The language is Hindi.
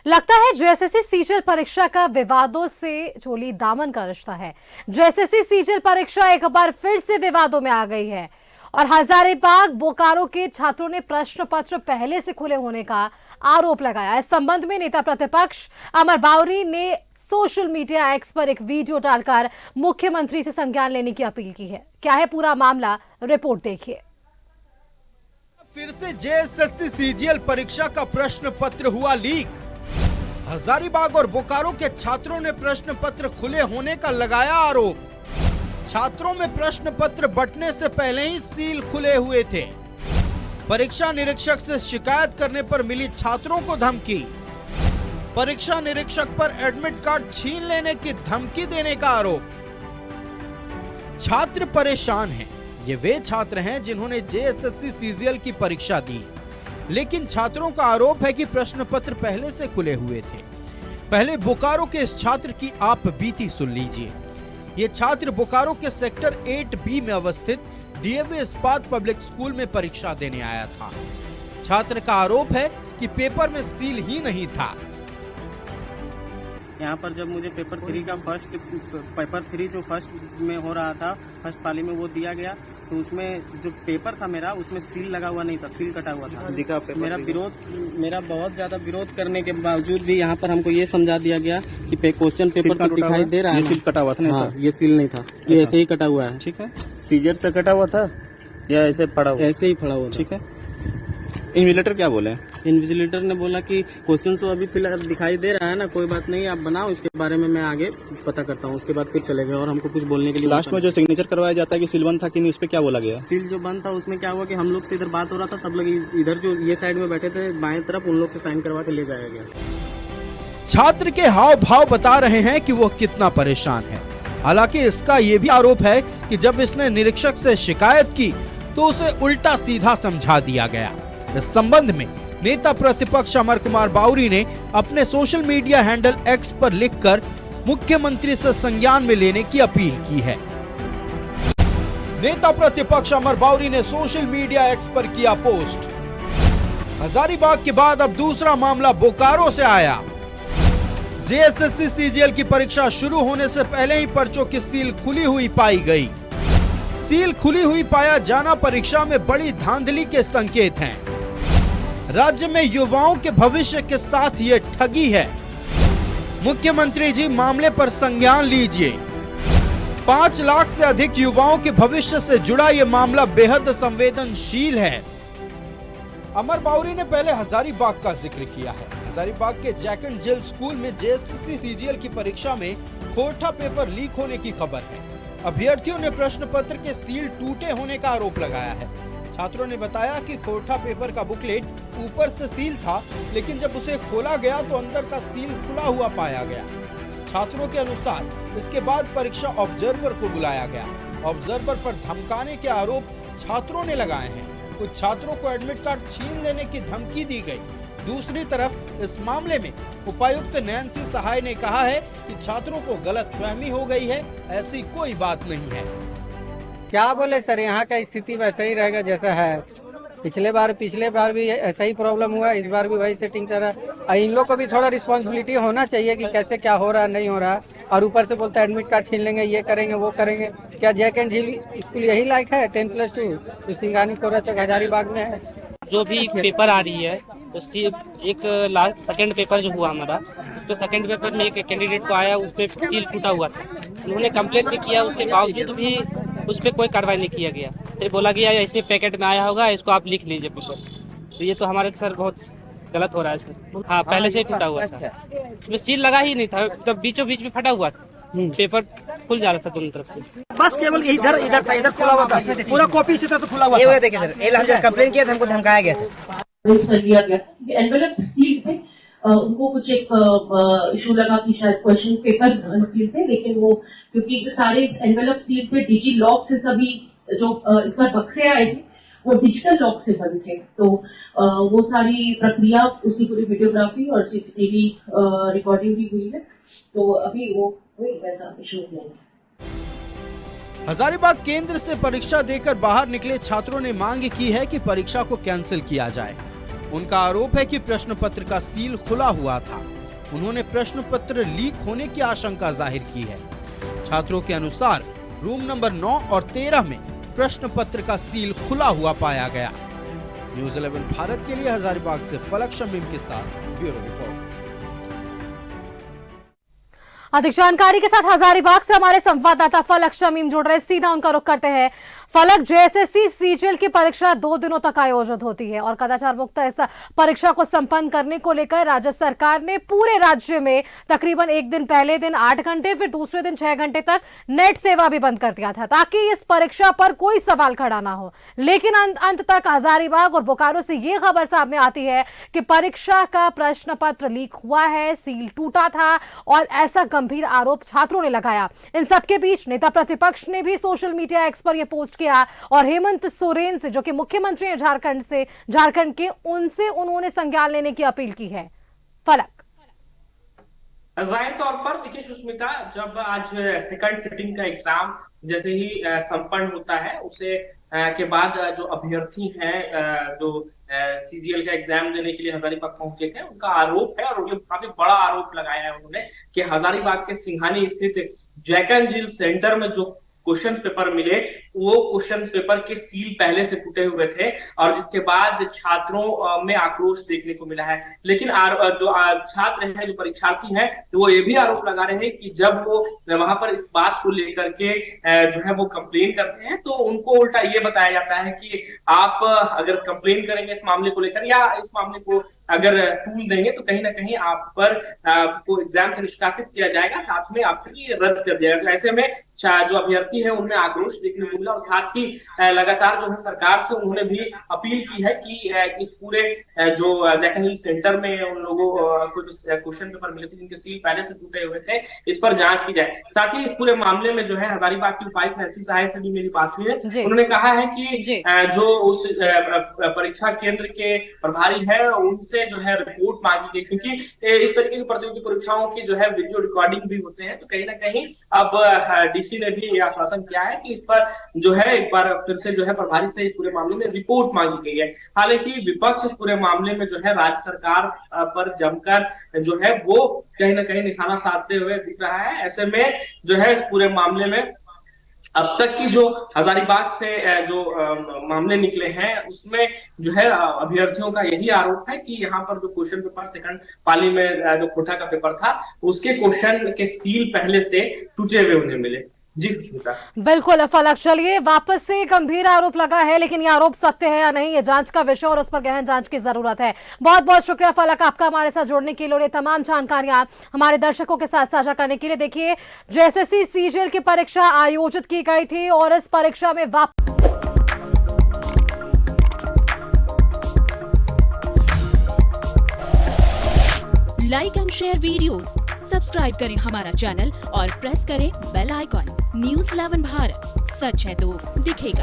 लगता है जेएसएससी सीजीएल परीक्षा का विवादों से चोली दामन का रिश्ता है। जेएसएससी सीजीएल परीक्षा एक बार फिर से विवादों में आ गई है और हजारीबाग बोकारो के छात्रों ने प्रश्न पत्र पहले से खुले होने का आरोप लगाया। इस संबंध में नेता प्रतिपक्ष अमर बावरी ने सोशल मीडिया एक्स पर एक वीडियो डालकर मुख्यमंत्री से संज्ञान लेने की अपील की है। क्या है पूरा मामला, रिपोर्ट देखिए। फिर से जेएसएससी सीजीएल परीक्षा का प्रश्न पत्र हुआ लीक। हजारीबाग और बोकारो के छात्रों ने प्रश्न पत्र खुले होने का लगाया आरोप। छात्रों में प्रश्न पत्र बंटने से पहले ही सील खुले हुए थे। परीक्षा निरीक्षक से शिकायत करने पर मिली छात्रों को धमकी। परीक्षा निरीक्षक पर एडमिट कार्ड छीन लेने की धमकी देने का आरोप। छात्र परेशान हैं। ये वे छात्र हैं जिन्होंने जेएसएससी सीजीएल की परीक्षा दी, लेकिन छात्रों का आरोप है कि प्रश्न पत्र पहले से खुले हुए थे। पहले बोकारो के इस छात्र की आप बीती सुन लीजिए। ये छात्र बोकारो के सेक्टर 8B में अवस्थित डीएवी इस्पात पब्लिक स्कूल में परीक्षा देने आया था। छात्र का आरोप है कि पेपर में सील ही नहीं था। यहाँ पर जब मुझे पेपर 3 जो फर्स्ट में हो रहा था, फर्स्ट पाली में वो दिया गया, तो उसमें जो पेपर था मेरा, उसमें सील लगा हुआ नहीं था, सील कटा हुआ था। मेरा बहुत ज्यादा विरोध करने के बावजूद भी यहाँ पर हमको ये समझा दिया गया कि क्वेश्चन पेपर तो दिखाई दे रहा है, सील कटा हुआ था। हाँ, ये सील नहीं था, ये ऐसे ही कटा हुआ है। ठीक है, सीजर से कटा हुआ था या ऐसे पड़ा हुआ? ऐसे ही पड़ा हुआ। ठीक है। इन्विजिलेटर क्या बोले? इन्विजिलेटर ने बोला कि क्वेश्चन तो अभी फिलहाल दिखाई दे रहा है ना, कोई बात नहीं, आप बनाओ, इसके बारे में मैं आगे पता करता हूँ। उसके बाद फिर चले गए और हमको कुछ बोलने के लिए लास्ट में जो सिग्नेचर करवाया जाता है कि सील बंद था कि नहीं, उस पर क्या बोला गया? सील जो बंद था उसमें क्या हुआ कि हम लोग से इधर बात हो रहा था, तब लोग इधर जो ये साइड में बैठे थे बाएं तरफ, उन लोग से साइन करवा के ले जाया गया। छात्र के हाव भाव बता रहे हैं कि वो कितना परेशान है। हालांकि इसका ये भी आरोप है कि जब इसने निरीक्षक से शिकायत की तो उसे उल्टा सीधा समझा दिया गया। इस संबंध में नेता प्रतिपक्ष अमर कुमार बावरी ने अपने सोशल मीडिया हैंडल एक्स पर लिखकर मुख्यमंत्री से संज्ञान में लेने की अपील की है। नेता प्रतिपक्ष अमर बावरी ने सोशल मीडिया एक्स पर किया पोस्ट। हजारीबाग के बाद अब दूसरा मामला बोकारो से आया। जेएसएससी सीजीएल की परीक्षा शुरू होने से पहले ही पर्चों की सील खुली हुई पाई गई। सील खुली हुई पाया जाना परीक्षा में बड़ी धांधली के संकेत हैं। राज्य में युवाओं के भविष्य के साथ ये ठगी है। मुख्यमंत्री जी मामले पर संज्ञान लीजिए। 5 लाख से अधिक युवाओं के भविष्य से जुड़ा ये मामला बेहद संवेदनशील है। अमर बावरी ने पहले हजारीबाग का जिक्र किया है। हजारीबाग के जैक एंड जिल स्कूल में जेएसएससी सीजीएल की परीक्षा में खोटा पेपर लीक होने की खबर है। अभ्यर्थियों ने प्रश्न पत्र के सील टूटे होने का आरोप लगाया है। छात्रों ने बताया कि खोटा पेपर का बुकलेट ऊपर से सील था, लेकिन जब उसे खोला गया तो अंदर का सील खुला हुआ पाया गया। छात्रों के अनुसार इसके बाद परीक्षा ऑब्जर्वर को बुलाया गया। ऑब्जर्वर पर धमकाने के आरोप छात्रों ने लगाए हैं। कुछ छात्रों को एडमिट कार्ड छीन लेने की धमकी दी गई। दूसरी तरफ इस मामले में उपायुक्त नैन्सी सहाय ने कहा है कि छात्रों को गलतफहमी हो गई है, ऐसी कोई बात नहीं है। क्या बोले सर, यहाँ का स्थिति वैसा ही रहेगा जैसा है। पिछले बार भी ऐसा ही प्रॉब्लम हुआ, इस बार भी वही सेटिंग कर रहा है। इन लोग को भी थोड़ा रिस्पॉन्सिबिलिटी होना चाहिए कि कैसे क्या हो रहा है, नहीं हो रहा। और ऊपर से बोलता है एडमिट कार्ड छीन लेंगे, ये करेंगे, वो करेंगे। क्या जैक एंड जिल स्कूल यही लायक है 10+2 जो सिंगानी कोरा चौक हजारीबाग में है? जो भी पेपर आ रही है तो एक लास्ट सेकंड पेपर जो हुआ हमारा, उस पर सेकंड पेपर में एक कैंडिडेट को आया, उस पर सील टूटा हुआ था। उन्होंने कंप्लेंट भी किया, उसके बावजूद भी उस पर कोई कार्रवाई नहीं किया गया। सिर्फ बोला गया ऐसे पैकेट में आया होगा, इसको आप लिख लीजिए पेपर। तो ये तो हमारे सर बहुत गलत हो रहा है सर। हाँ, पहले से टूटा हुआ था, उसमें सील लगा ही नहीं था, तब बीचों बीच में फटा हुआ था, पेपर खुल जा रहा था दोनों तरफ से। बस केवल इधर था, इधर खुला हुआ था, पूरा कॉपी इसी तरह से खुला हुआ था। ये देखिए सर, हम जब कंप्लेन किया था हमको धमकाया गया सर। लिया गया एनवेलप सील थे, उनको कुछ एक इशू लगा कि शायद क्वेश्चन पेपर सील थे, लेकिन वो क्योंकि सारे एनवेलप सील थे, डिजी लॉक से सभी जो इस बार बक्से आए थे वो डिजिटल लॉक से बंद थे। तो वो सारी प्रक्रिया, उसकी पूरी वीडियोग्राफी और सीसीटीवी रिकॉर्डिंग भी हुई है। तो अभी वो कोई वैसा इशू नहीं है। हजारीबाग केंद्र से परीक्षा देकर बाहर निकले छात्रों ने मांग की है कि परीक्षा को कैंसिल किया जाए। उनका आरोप है कि प्रश्न पत्र का सील खुला हुआ था। उन्होंने प्रश्न पत्र लीक होने की आशंका जाहिर की है। छात्रों के अनुसार रूम नंबर 9 और 13 में प्रश्न पत्र का सील खुला हुआ पाया गया। न्यूज़ 11 भारत के लिए हजारीबाग से फलक शमीम के साथ ब्यूरो रिपोर्ट। अधिक जानकारी के साथ हजारीबाग से हमारे संवाददाता फलक शमीम जुड़ रहे, सीधा उनका रुख करते हैं। फलक, जेएसएससी सीजीएल की परीक्षा 2 दिनों तक आयोजित होती है और कदाचार मुक्त इस परीक्षा को संपन्न करने को लेकर राज्य सरकार ने पूरे राज्य में तकरीबन एक दिन पहले दिन 8 घंटे फिर दूसरे दिन 6 घंटे तक नेट सेवा भी बंद कर दिया था ताकि इस परीक्षा पर कोई सवाल खड़ा ना हो। लेकिन अंत तक हजारीबाग और बोकारो से ये खबर सामने आती है कि परीक्षा का प्रश्न पत्र लीक हुआ है, सील टूटा था और ऐसा गंभीर आरोप छात्रों ने लगाया। इन सबके बीच नेता प्रतिपक्ष ने भी सोशल मीडिया एक्स पर यह पोस्ट किया और हेमंत सोरेन से, जो कि मुख्यमंत्री हैं झारखंड के, उनसे उन्होंने संज्ञान लेने की अपील की है। फलक, जाहिर तौर पर देखिए सुष्मिता, जब आज सेकंड सिटिंग का एग्जाम जैसे ही संपन्न होता है उसे के बाद जो अभ्यर्थी हैं जो सीजीएल का एग्जाम देने के लिए हजारीबाग पहुंचे थे, उनका आरोप है और काफी बड़ा आरोप लगाया है उन्होंने कि हजारीबाग के सिंघानी स्थित जैक एंड जिल सेंटर में जो क्वेश्चन पेपर मिले वो क्वेश्चन पेपर के सील पहले से टूटे हुए थे और जिसके बाद छात्रों में आक्रोश देखने को मिला है। लेकिन जो छात्र हैं, जो परीक्षार्थी हैं, वो ये भी आरोप लगा रहे हैं कि जब वो वहां पर इस बात को लेकर के जो है वो कंप्लेन करते हैं तो उनको उल्टा ये बताया जाता है कि आप अगर कंप्लेन करेंगे इस मामले को लेकर या इस मामले को अगर टूल देंगे तो कहीं ना कहीं आप पर को एग्जाम से निष्कासित किया जाएगा, साथ में आपकी रद्द कर दिया जाएगा। तो ऐसे में जो अभ्यर्थी है उनमें आक्रोश देखने को मिला और साथ ही लगातार जो है सरकार से उन्होंने भी अपील की है कि इस पूरे जो जैक एंड जिल सेंटर में उन लोगों को जो क्वेश्चन पेपर मिले थे जिनके सील पहले से टूटे हुए थे, इस पर जांच की जाए। साथ ही इस पूरे मामले में जो है हजारीबाग की उपायुक्त नैन्सी सहाय से भी मेरी बात हुई है। उन्होंने कहा है कि जो उस परीक्षा केंद्र के प्रभारी है उनसे जो है रिपोर्ट मांगी गई, क्योंकि इस तरीके की प्रतियोगी परीक्षाओं की जो है वीडियो रिकॉर्डिंग भी होते हैं। तो कहीं ना कहीं अब डीसी ने भी यह आश्वासन किया है कि इस पर जो है एक बार फिर से जो है प्रभारी से इस पूरे मामले में रिपोर्ट मांगी गई है। हालांकि विपक्ष इस पूरे मामले में जो है राज्य सरकार पर जमकर जो है वो कहीं ना कहीं निशाना साधते हुए दिख रहा है। ऐसे में जो है इस पूरे मामले में अब तक की जो हजारीबाग से जो मामले निकले हैं उसमें जो है अभ्यर्थियों का यही आरोप है कि यहाँ पर जो क्वेश्चन पेपर सेकंड पाली में जो कोटा का पेपर था उसके क्वेश्चन के सील पहले से टूटे हुए उन्हें मिले। जी बिल्कुल फलक, चलिए वापस से गंभीर आरोप लगा है लेकिन ये आरोप सत्य है या नहीं ये जांच का विषय और उस पर गहन जांच की जरूरत है। बहुत बहुत शुक्रिया फलक आपका हमारे साथ जुड़ने के लिए और ये तमाम जानकारियां हमारे दर्शकों के साथ साझा करने के लिए। देखिए, जेएसएससी सीजीएल की परीक्षा आयोजित की गई थी और इस परीक्षा में like and share videos, subscribe करें हमारा चैनल और प्रेस करें बेल आइकॉन। न्यूज़ 11 भारत, सच है तो दिखेगा।